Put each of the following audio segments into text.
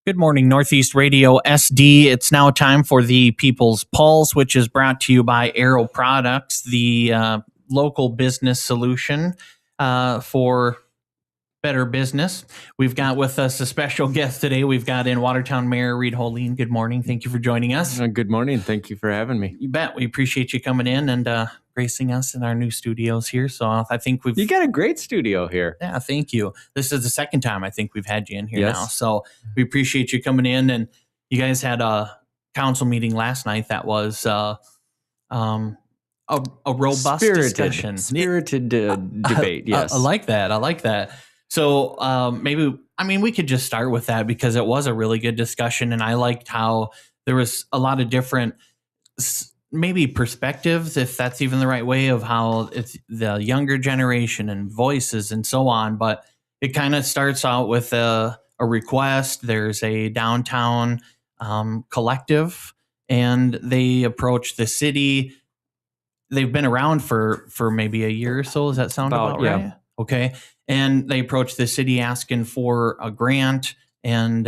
Good morning, Northeast Radio SD. It's now time for the People's Pulse, which is brought to you by Aero Products, the local business solution for better business. We've got with us a special guest today. We've got in Watertown Mayor Ried Holien. Good morning. Thank you for joining us. Good morning. Thank you for having me. You bet. We appreciate you coming in and gracing us in our new studios here. So I think You got a great studio here. Yeah, thank you. This is the second time I think we've had you in here Yes. now. So we appreciate you coming in. And you guys had a council meeting last night that was a robust discussion. Spirited debate, yes. I like that. I like that. So we could just start with that because it was a really good discussion. And I liked how there was a lot of different maybe perspectives, if that's even the right way, of how it's the younger generation and voices and so on. But it kind of starts out with a request. There's a downtown collective, and they approach the city. They've been around for maybe a year or so. Does that sound about right? Yeah. Okay. And they approach the city asking for a grant. And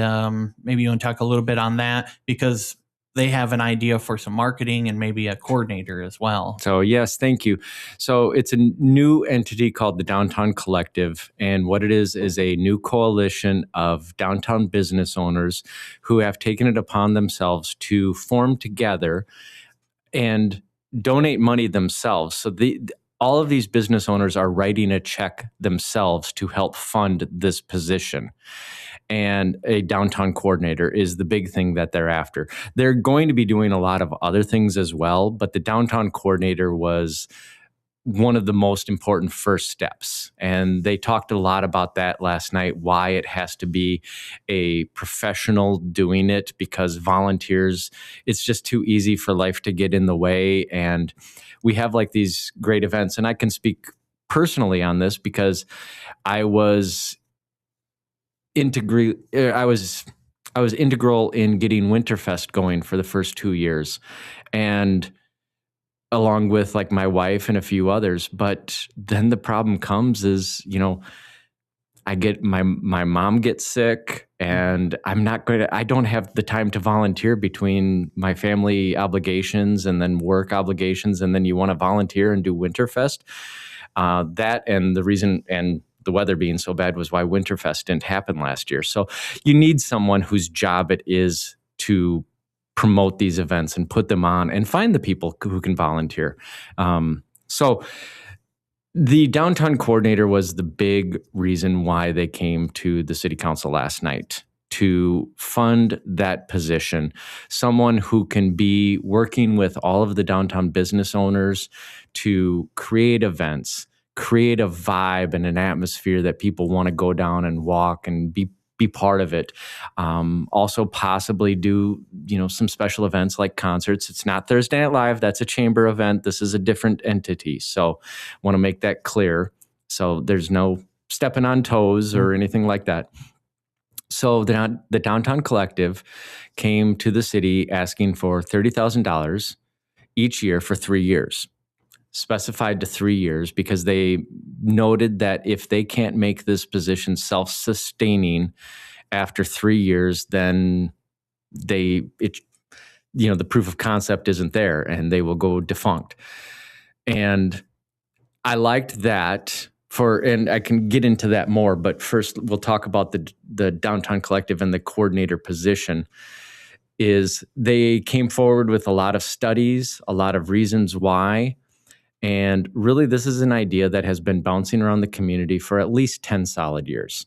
maybe you want to talk a little bit on that, because they have an idea for some marketing and maybe a coordinator as well. So yes, thank you. So it's a new entity called the Downtown Collective. And what it is a new coalition of downtown business owners who have taken it upon themselves to form together and donate money themselves. So all of these business owners are writing a check themselves to help fund this position. And a downtown coordinator is the big thing that they're after. They're going to be doing a lot of other things as well, but the downtown coordinator was one of the most important first steps. And they talked a lot about that last night, why it has to be a professional doing it, because volunteers, it's just too easy for life to get in the way. And we have like these great events, and I can speak personally on this because I was integral in getting Winterfest going for the first 2 years, and along with like my wife and a few others. But then the problem comes is, I get my mom gets sick, and I don't have the time to volunteer between my family obligations and then work obligations. And then you want to volunteer and do Winterfest. That and the reason, and the weather being so bad, was why Winterfest didn't happen last year. So you need someone whose job it is to promote these events and put them on and find the people who can volunteer. So the downtown coordinator was the big reason why they came to the city council last night, to fund that position. Someone who can be working with all of the downtown business owners to create events, create a vibe and an atmosphere that people want to go down and walk and be part of it. Also possibly do, some special events like concerts. It's not Thursday Night Live. That's a chamber event. This is a different entity. So want to make that clear. So there's no stepping on toes or anything like that. So the Downtown Collective came to the city asking for $30,000 each year for 3 years. Specified to 3 years, because they noted that if they can't make this position self-sustaining after 3 years, then the proof of concept isn't there and they will go defunct. And I liked that and I can get into that more, but first we'll talk about the Downtown Collective and the coordinator position. Is they came forward with a lot of studies, a lot of reasons why. And really, this is an idea that has been bouncing around the community for at least 10 solid years.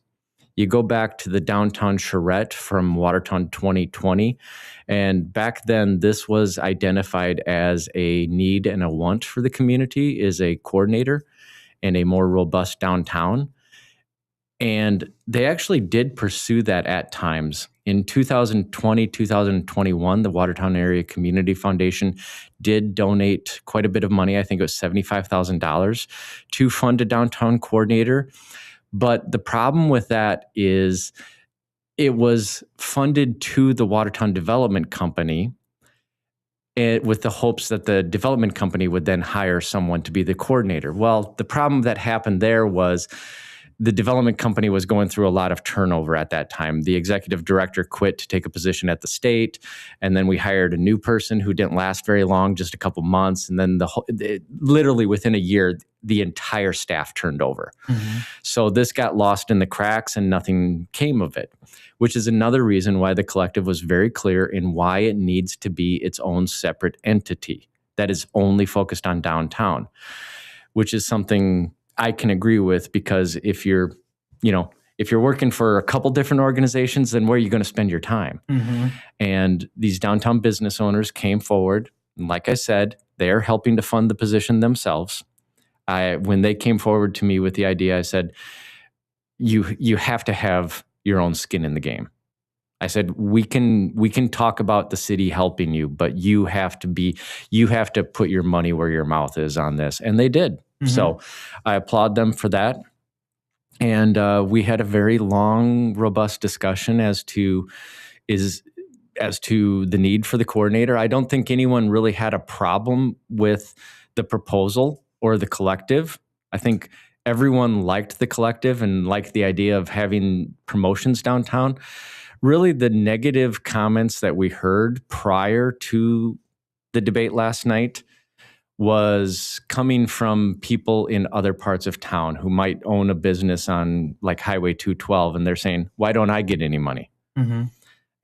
You go back to the downtown charrette from Watertown 2020, and back then this was identified as a need and a want for the community, is a coordinator and a more robust downtown. And they actually did pursue that at times. In 2020, 2021, the Watertown Area Community Foundation did donate quite a bit of money. I think it was $75,000 to fund a downtown coordinator. But the problem with that is it was funded to the Watertown Development Company, with the hopes that the development company would then hire someone to be the coordinator. Well, the problem that happened there was the development company was going through a lot of turnover at that time. The executive director quit to take a position at the state, and then we hired a new person who didn't last very long, just a couple months, and then literally within a year, the entire staff turned over. Mm-hmm. So this got lost in the cracks and nothing came of it, which is another reason why the collective was very clear in why it needs to be its own separate entity that is only focused on downtown, which is something I can agree with, because if you're working for a couple different organizations, then where are you going to spend your time? Mm-hmm. And these downtown business owners came forward. And like I said, they're helping to fund the position themselves. When they came forward to me with the idea, I said, you have to have your own skin in the game. I said, we can talk about the city helping you, but you have to put your money where your mouth is on this. And they did. Mm-hmm. So I applaud them for that. And we had a very long, robust discussion as to the need for the coordinator. I don't think anyone really had a problem with the proposal or the collective. I think everyone liked the collective and liked the idea of having promotions downtown. Really, the negative comments that we heard prior to the debate last night was coming from people in other parts of town who might own a business on like Highway 212, and they're saying, why don't I get any money? Mm-hmm.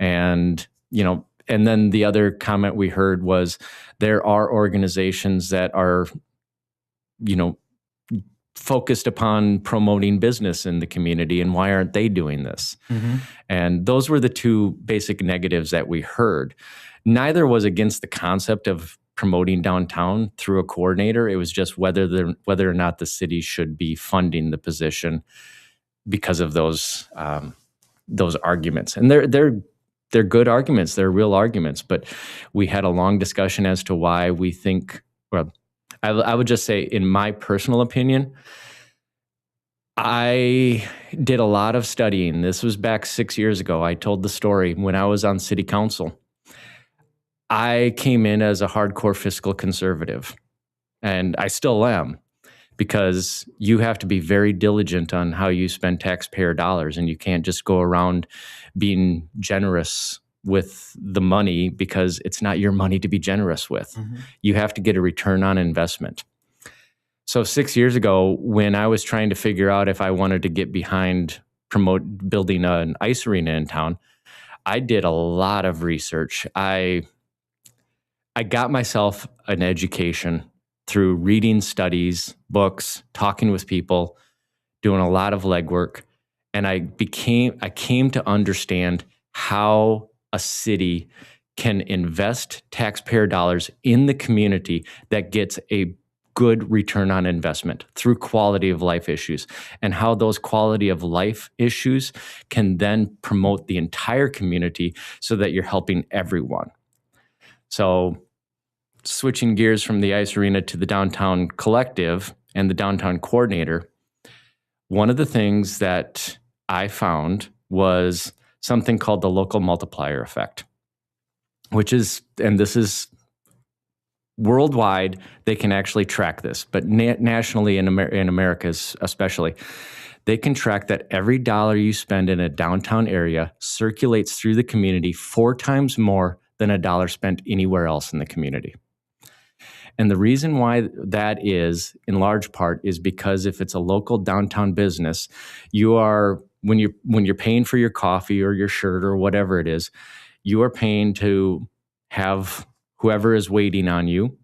And then the other comment we heard was, there are organizations that are, focused upon promoting business in the community, and why aren't they doing this? Mm-hmm. And those were the two basic negatives that we heard. Neither was against the concept of promoting downtown through a coordinator. It was just whether or not the city should be funding the position because of those arguments. And they're good arguments. They're real arguments. But we had a long discussion as to why we think. Well, I would just say, in my personal opinion, I did a lot of studying. This was back 6 years ago. I told the story when I was on city council. I came in as a hardcore fiscal conservative, and I still am, because you have to be very diligent on how you spend taxpayer dollars, and you can't just go around being generous with the money, because it's not your money to be generous with. Mm-hmm. You have to get a return on investment. So 6 years ago, when I was trying to figure out if I wanted to get behind building an ice arena in town, I did a lot of research. I got myself an education through reading studies, books, talking with people, doing a lot of legwork, and I came to understand how a city can invest taxpayer dollars in the community that gets a good return on investment through quality of life issues, and how those quality of life issues can then promote the entire community so that you're helping everyone. So switching gears from the ice arena to the downtown collective and the downtown coordinator, one of the things that I found was something called the local multiplier effect, which is, and this is worldwide, they can actually track this, but nationally in America especially, they can track that every dollar you spend in a downtown area circulates through the community 4 times more than a dollar spent anywhere else in the community. And the reason why that is, in large part, is because if it's a local downtown business, when you're paying for your coffee or your shirt or whatever it is, you are paying to have whoever is waiting on you,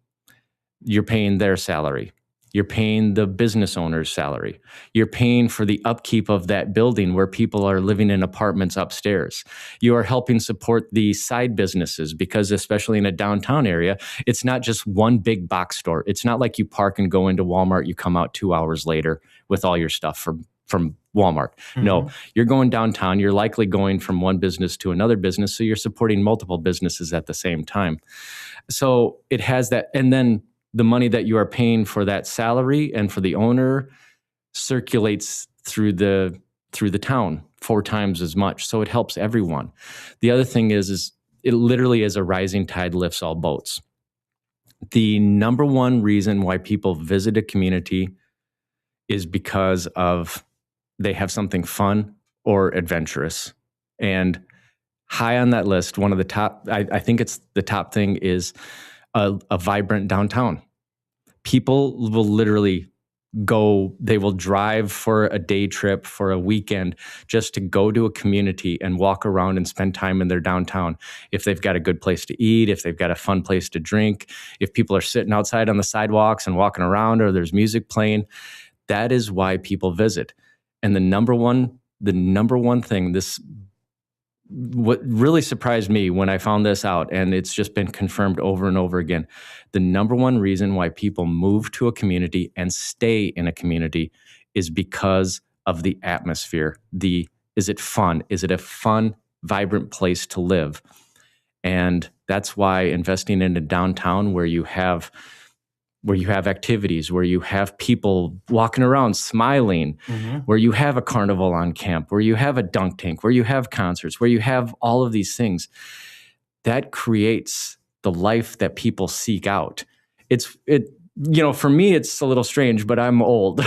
you're paying their salary. You're paying the business owner's salary. You're paying for the upkeep of that building where people are living in apartments upstairs. You are helping support the side businesses, because especially in a downtown area, it's not just one big box store. It's not like you park and go into Walmart, you come out 2 hours later with all your stuff from Walmart. Mm-hmm. No, you're going downtown. You're likely going from one business to another business. So you're supporting multiple businesses at the same time. So it has that. And then the money that you are paying for that salary and for the owner circulates through the town 4 times as much. So it helps everyone. The other thing is it literally is a rising tide lifts all boats. The number one reason why people visit a community is because of they have something fun or adventurous. And high on that list, one of the top, I think it's the top thing, is a vibrant downtown. People will literally they will drive for a day trip, for a weekend, just to go to a community and walk around and spend time in their downtown. If they've got a good place to eat, if they've got a fun place to drink, if people are sitting outside on the sidewalks and walking around, or there's music playing, that is why people visit. And the number one thing, what really surprised me when I found this out, and it's just been confirmed over and over again, the number one reason why people move to a community and stay in a community is because of the atmosphere. Is it fun? Is it a fun, vibrant place to live? And that's why investing in a downtown where you have activities, where you have people walking around smiling, where you have a carnival on camp, where you have a dunk tank, where you have concerts, where you have all of these things, that creates the life that people seek out. For me, it's a little strange, but I'm old.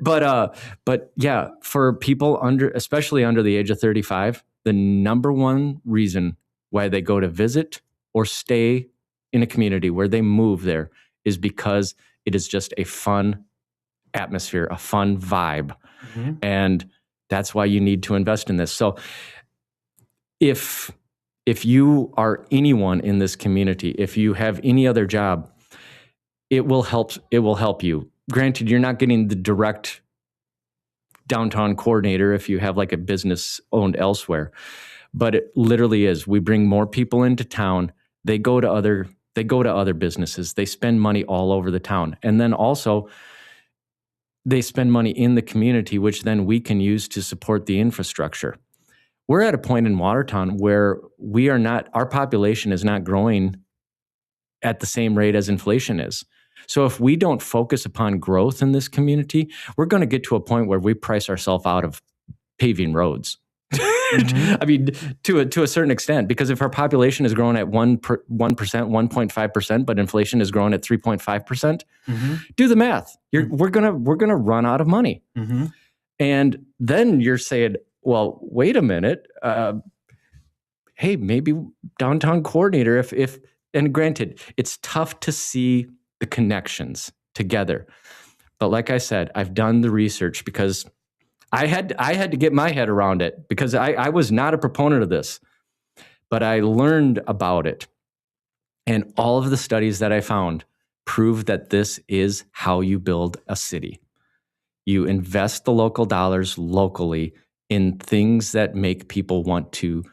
But yeah, for people especially under the age of 35, the number one reason why they go to visit or stay in a community, where they move there, is because it is just a fun atmosphere, a fun vibe. And that's why you need to invest in this. So if you are anyone in this community, if you have any other job, it will help you. Granted, you're not getting the direct downtown coordinator if you have like a business owned elsewhere, but it literally is. We bring more people into town. They go to other businesses. They spend money all over the town. And then also they spend money in the community, which then we can use to support the infrastructure. We're at a point in Watertown where our population is not growing at the same rate as inflation is. So if we don't focus upon growth in this community, we're going to get to a point where we price ourselves out of paving roads. I mean, to a certain extent, because if our population is growing at 1%, 1.5%, but inflation is growing at 3.5%, do the math. We're gonna run out of money. And then you're saying, well, wait a minute. Hey, maybe downtown coordinator. And granted, it's tough to see the connections together, but like I said, I've done the research because I had to get my head around it, because I was not a proponent of this, but I learned about it. And all of the studies that I found prove that this is how you build a city. You invest the local dollars locally in things that make people want to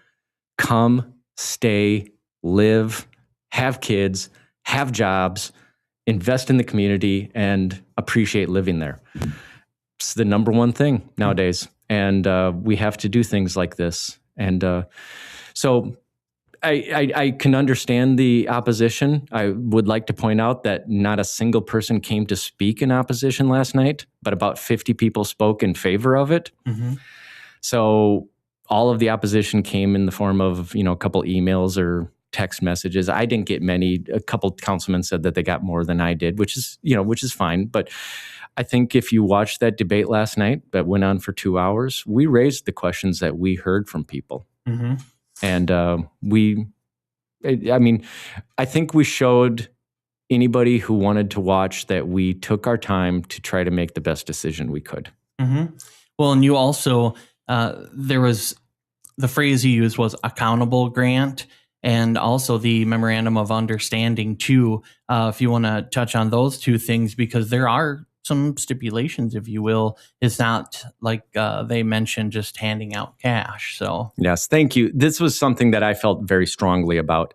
come, stay, live, have kids, have jobs, invest in the community, and appreciate living there. It's the number one thing nowadays. And we have to do things like this. And so I can understand the opposition. I would like to point out that not a single person came to speak in opposition last night, but about 50 people spoke in favor of it. So all of the opposition came in the form of, a couple emails or text messages. I didn't get many. A couple councilmen said that they got more than I did, which is fine. But I think if you watched that debate last night that went on for 2 hours, we raised the questions that we heard from people. And I think we showed anybody who wanted to watch that we took our time to try to make the best decision we could. Well, and you also, there was, the phrase you used was accountable grant, and also the memorandum of understanding too, if you want to touch on those two things, because there are some stipulations, if you will. It's not like they mentioned just handing out cash. So yes, thank you. This was something that I felt very strongly about.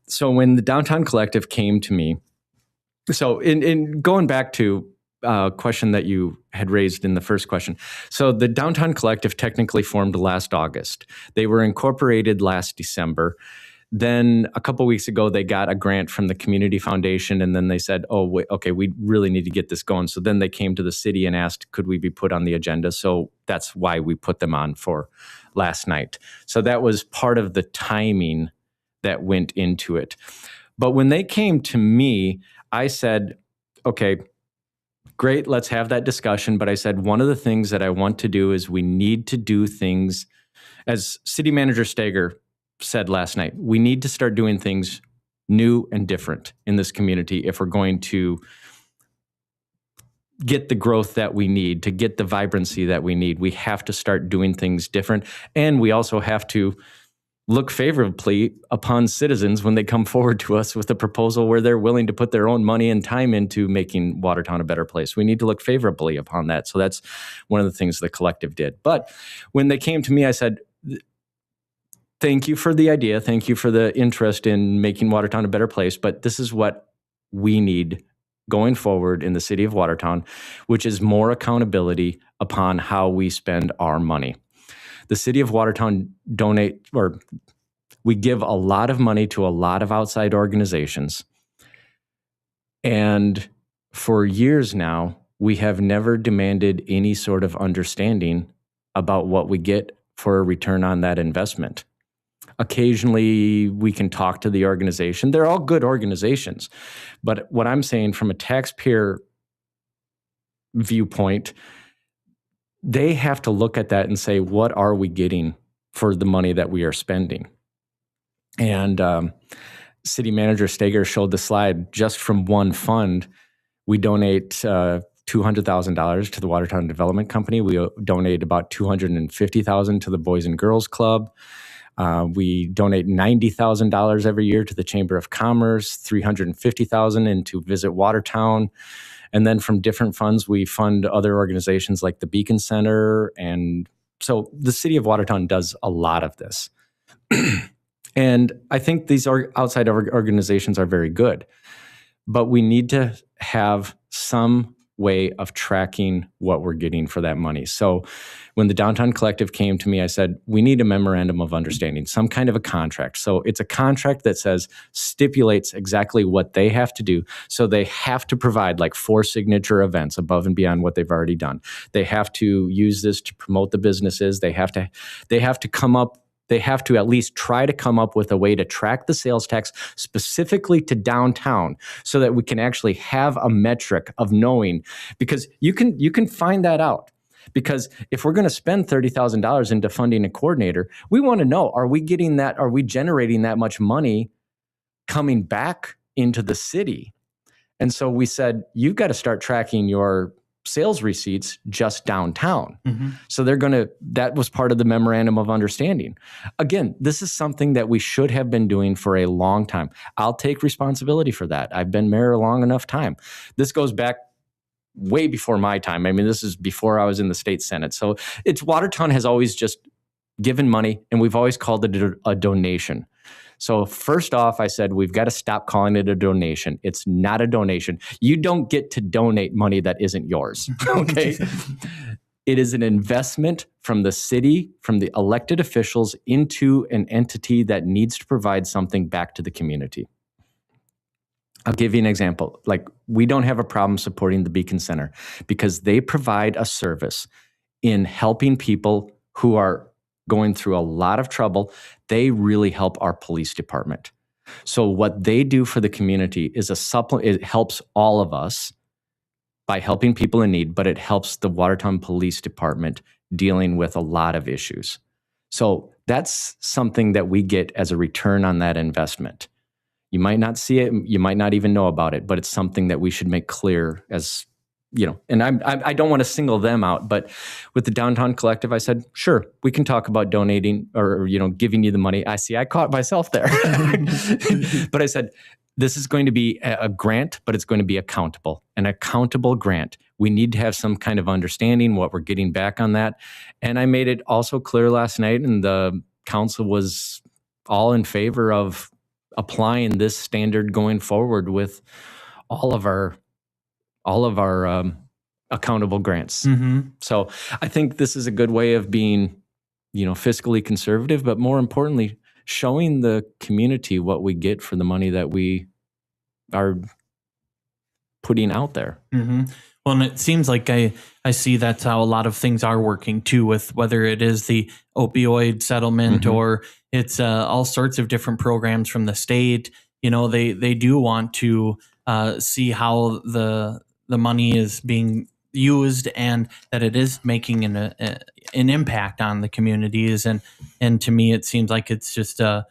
So when the Downtown Collective came to me, so in going back to a question that you had raised in the first question. So the Downtown Collective technically formed last August. They were incorporated last December. Then a couple of weeks ago, they got a grant from the Community Foundation, and then they said, oh, wait, okay, we really need to get this going. So then they came to the city and asked, could we be put on the agenda? So that's why we put them on for last night. So that was part of the timing that went into it. But when they came to me, I said, okay, Great, let's have that discussion. But I said, one of the things that I want to do is we need to do things, as City Manager Steger said last night, we need to start doing things new and different in this community if we're going to get the growth that we need, to get the vibrancy that we need. We have to start doing things different. And we also have to look favorably upon citizens when they come forward to us with a proposal where they're willing to put their own money and time into making Watertown a better place. We need to look favorably upon that. So that's one of the things the collective did. But when they came to me, I said, thank you for the idea. Thank you for the interest in making Watertown a better place. But this is what we need going forward in the city of Watertown, which is more accountability upon how we spend our money. The city of Watertown we give a lot of money to a lot of outside organizations. And for years now, we have never demanded any sort of understanding about what we get for a return on that investment. Occasionally, we can talk to the organization. They're all good organizations. But what I'm saying from a taxpayer viewpoint, they have to look at that and say, what are we getting for the money that we are spending? And City Manager Steger showed the slide. Just from one fund, we donate $200,000 to the Watertown Development Company. We donate about $250,000 to the Boys and Girls Club. We donate $90,000 every year to the Chamber of Commerce, $350,000 into Visit Watertown. And then from different funds, we fund other organizations like the Beacon Center. And so the city of Watertown does a lot of this. And I think these outside organizations are very good. But we need to have some way of tracking what we're getting for that money. So when the Downtown Collective came to me, I said, we need a memorandum of understanding, some kind of a contract. So it's a contract that stipulates exactly what they have to do. So they have to provide like 4 signature events above and beyond what they've already done. They have to use this to promote the businesses. They have to at least try to come up with a way to track the sales tax specifically to downtown so that we can actually have a metric of knowing, because you can find that out. Because if we're going to spend $30,000 into funding a coordinator, we want to know, are we getting that? Are we generating that much money coming back into the city? And so we said, you've got to start tracking your sales receipts just downtown. Mm-hmm. So that was part of the memorandum of understanding. Again, this is something that we should have been doing for a long time. I'll take responsibility for that. I've been mayor a long enough time. This goes back way before my time. I mean, this is before I was in the state Senate. So Watertown has always just given money, and we've always called it a donation. So first off, I said, we've got to stop calling it a donation. It's not a donation. You don't get to donate money that isn't yours, okay? It is an investment from the city, from the elected officials into an entity that needs to provide something back to the community. I'll give you an example. Like, we don't have a problem supporting the Beacon Center because they provide a service in helping people who are going through a lot of trouble. They really help our police department. So what they do for the community is a supplement. It helps all of us by helping people in need, but it helps the Watertown Police Department dealing with a lot of issues. So that's something that we get as a return on that investment. You might not see it, you might not even know about it, but it's something that we should make clear as, and I don't want to single them out, but with the Downtown Collective, I said, sure, we can talk about donating or giving you the money. I caught myself there. But I said, this is going to be a grant, but it's going to be accountable, an accountable grant. We need to have some kind of understanding what we're getting back on that. And I made it also clear last night, and the council was all in favor of applying this standard going forward with all of our accountable grants. Mm-hmm. So I think this is a good way of being, fiscally conservative, but more importantly, showing the community what we get for the money that we are putting out there. Mm-hmm. Well, and it seems like I see that's how a lot of things are working too, with whether it is the opioid settlement mm-hmm. or it's all sorts of different programs from the state. They do want to see how the money is being used and that it is making an impact on the communities. And to me, it seems like it's just a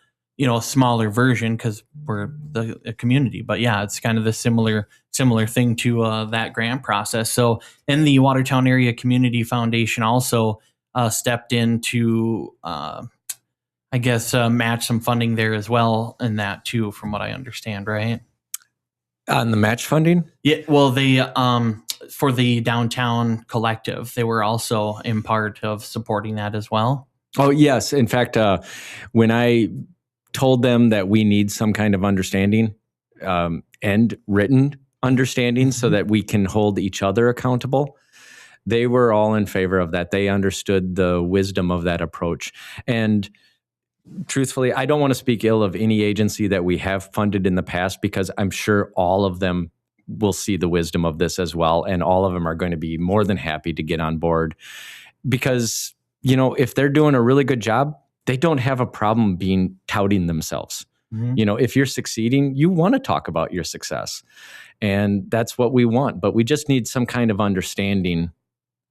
smaller version because we're a community. But yeah, it's kind of the similar thing to that grant process. So, and the Watertown Area Community Foundation also stepped in to, I guess, match some funding there as well in that too, from what I understand, right? On the match funding? Yeah, well, they for the downtown collective, they were also in part of supporting that as well. Oh, yes. In fact, when I told them that we need some kind of understanding and written understanding so that we can hold each other accountable, they were all in favor of that. They understood the wisdom of that approach. And truthfully, I don't want to speak ill of any agency that we have funded in the past, because I'm sure all of them will see the wisdom of this as well. And all of them are going to be more than happy to get on board, because, if they're doing a really good job, they don't have a problem touting themselves. Mm-hmm. If you're succeeding, you want to talk about your success, and that's what we want. But we just need some kind of understanding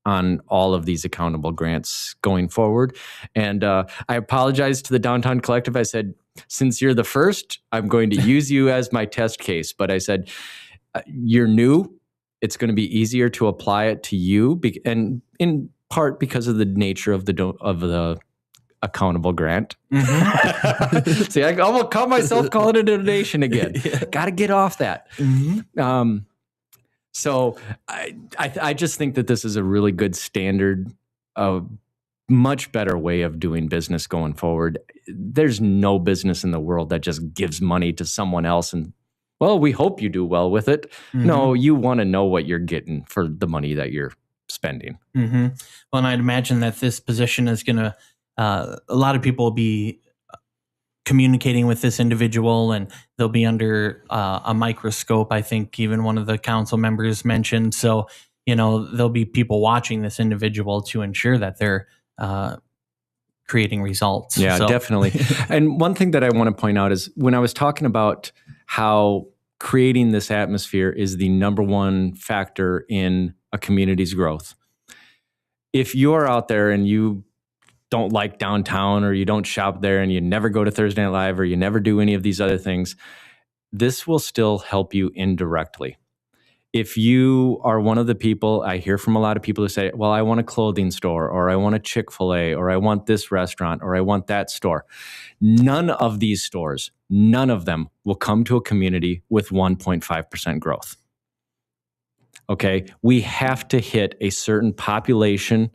on all of these accountable grants going forward. And I apologize to the Downtown Collective. I said, since you're the first, I'm going to use you as my test case. But I said, you're new. It's going to be easier to apply it to you, and in part because of the nature of the accountable grant. Mm-hmm. See, I almost caught myself calling it a donation again. Yeah. Got to get off that. Mm-hmm. So I just think that this is a really good standard, a much better way of doing business going forward. There's no business in the world that just gives money to someone else and, well, we hope you do well with it. Mm-hmm. No, you want to know what you're getting for the money that you're spending. Mm-hmm. Well, and I'd imagine that this position is going to, a lot of people will be communicating with this individual, and they'll be under a microscope. I think even one of the council members mentioned. So, there'll be people watching this individual to ensure that they're creating results. Yeah, so. Definitely. And one thing that I want to point out is when I was talking about how creating this atmosphere is the number one factor in a community's growth. If you're out there and you don't like downtown, or you don't shop there, and you never go to Thursday Night Live, or you never do any of these other things, this will still help you indirectly. If you are one of the people, I hear from a lot of people who say, well, I want a clothing store, or I want a Chick-fil-A, or I want this restaurant, or I want that store. None of these stores, none of them will come to a community with 1.5% growth. Okay, we have to hit a certain population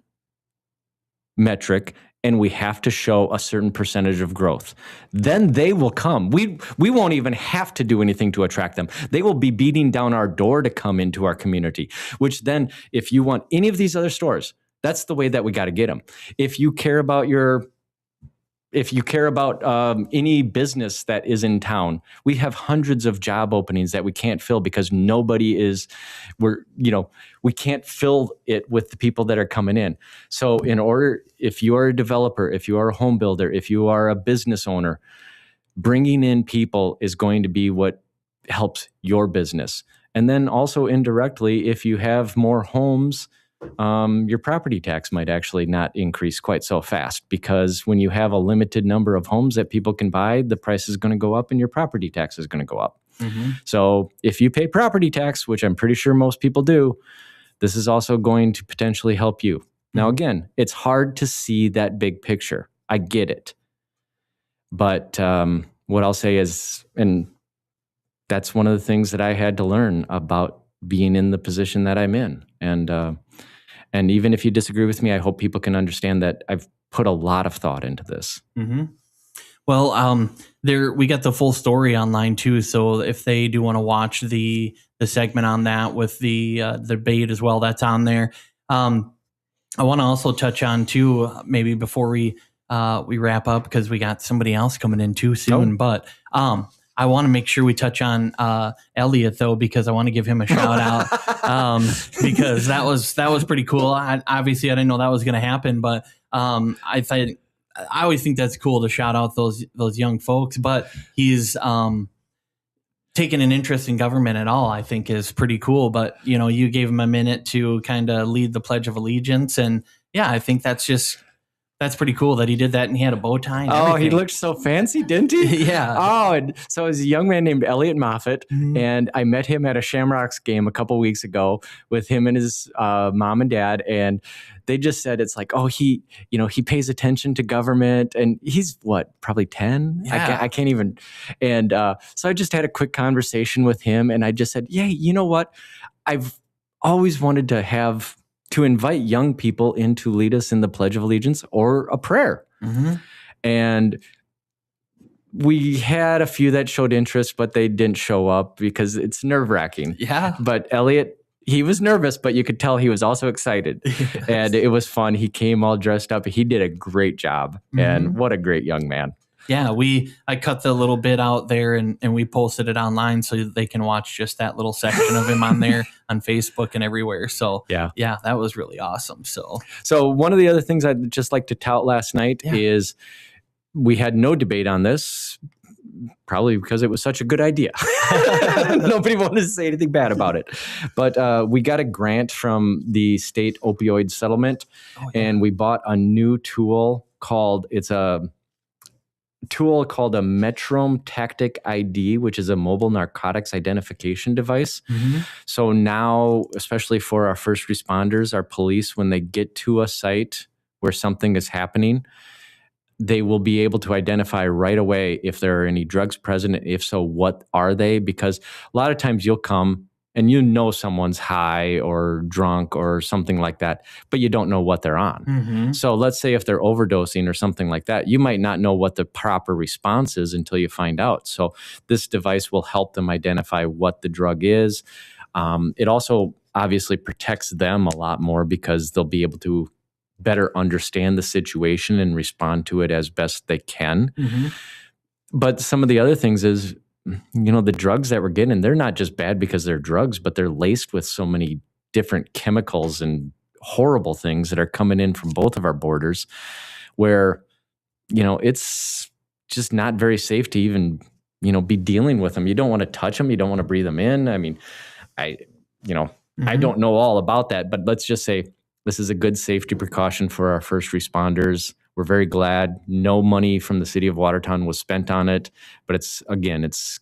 metric, and we have to show a certain percentage of growth. Then they will come. We won't even have to do anything to attract them. They will be beating down our door to come into our community, which then, if you want any of these other stores, that's the way that we got to get them. If you care about any business that is in town, we have hundreds of job openings that we can't fill because we can't fill it with the people that are coming in. So if you are a developer, if you are a home builder, if you are a business owner, bringing in people is going to be what helps your business. And then also indirectly, if you have more homes, your property tax might actually not increase quite so fast, because when you have a limited number of homes that people can buy, the price is going to go up and your property tax is going to go up. Mm-hmm. So if you pay property tax, which I'm pretty sure most people do, this is also going to potentially help you. Mm-hmm. Now, again, it's hard to see that big picture. I get it. But what I'll say is, and that's one of the things that I had to learn about being in the position that I'm in. And even if you disagree with me, I hope people can understand that I've put a lot of thought into this. Mm-hmm. Well, we got the full story online too. So if they do want to watch the segment on that with the debate as well, that's on there. I want to also touch on too, maybe before we wrap up, because we got somebody else coming in too soon. Oh. But I want to make sure we touch on Elliot though, because I want to give him a shout out because that was pretty cool. Obviously, I didn't know that was going to happen, but I always think that's cool to shout out those young folks. But he's taking an interest in government at all, I think is pretty cool. But, you gave him a minute to kind of lead the Pledge of Allegiance. And yeah, I think that's pretty cool that he did that, and he had a bow tie and everything. He looked so fancy, didn't he? Yeah. Oh, and so it was a young man named Elliot Moffat, and I met him at a Shamrocks game a couple weeks ago with him and his mom and dad, and they just said it's like, he pays attention to government, and he's probably 10? Yeah. I can't even. And so I just had a quick conversation with him, and I just said, yeah, you know what? I've always wanted to invite young people in to lead us in the Pledge of Allegiance or a prayer. And we had a few that showed interest, but they didn't show up because it's nerve-wracking. Yeah. But Elliot, he was nervous, but you could tell he was also excited. Yes. And it was fun. He came all dressed up. He did a great job. And what a great young man. Yeah, I cut the little bit out there and we posted it online so that they can watch just that little section of him on there on Facebook and everywhere. So yeah, that was really awesome. So one of the other things I'd just like to tout last night is we had no debate on this, probably because it was such a good idea. Nobody wanted to say anything bad about it. But we got a grant from the state opioid settlement, and we bought a new tool called a Metronome Tactic ID, which is a mobile narcotics identification device. So now, especially for our first responders, our police, when they get to a site where something is happening, they will be able to identify right away if there are any drugs present. If so, what are they? Because a lot of times you'll come and someone's high or drunk or something like that, but you don't know what they're on. So let's say if they're overdosing or something like that, you might not know what the proper response is until you find out. So this device will help them identify what the drug is. It also obviously protects them a lot more because they'll be able to better understand the situation and respond to it as best they can. But some of the other things is, the drugs that we're getting, they're not just bad because they're drugs, but they're laced with so many different chemicals and horrible things that are coming in from both of our borders where, it's just not very safe to even, be dealing with them. You don't want to touch them. You don't want to breathe them in. I mean, I don't know all about that, but let's just say this is a good safety precaution for our first responders. We're very glad no money from the city of Watertown was spent on it, but it's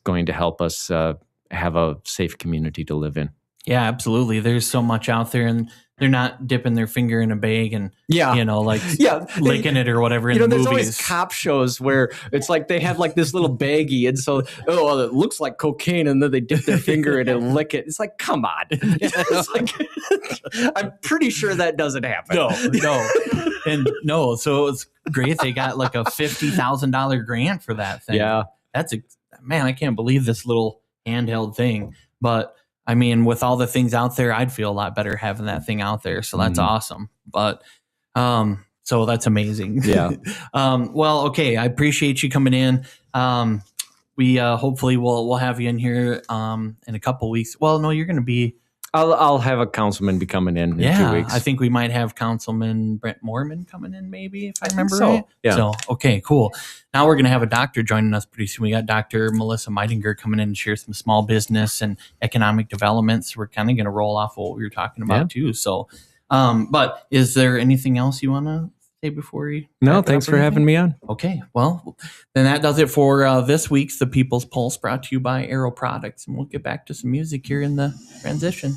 going to help us have a safe community to live in. Yeah, absolutely. There's so much out there, and they're not dipping their finger in a bag and licking it or whatever in the movies. There's always cop shows where it's like they have like this little baggie, and so it looks like cocaine, and then they dip their finger in it and lick it. It's like, come on. It's like, I'm pretty sure that doesn't happen. No. So it's great. They got like a $50,000 grant for that thing. Yeah. I can't believe this little handheld thing. But I mean, with all the things out there, I'd feel a lot better having that thing out there. So that's awesome. But so that's amazing. Yeah. Well, okay. I appreciate you coming in. We hopefully we'll have you in here in a couple weeks. Well, no, you're going to be. I'll have a councilman be coming in 2 weeks. I think we might have Councilman Brent Moorman coming in, maybe, if I remember so. right. Yeah. So, okay, cool. Now we're going to have a doctor joining us pretty soon. We got Dr. Melissa Meidinger coming in and share some small business and economic developments. We're kind of going to roll off what we were talking about too. So, but is there anything else you want to say before you? No, thanks for having me on. Okay, well, then that does it for this week's The People's Pulse, brought to you by Aero Products. And we'll get back to some music here in the transition.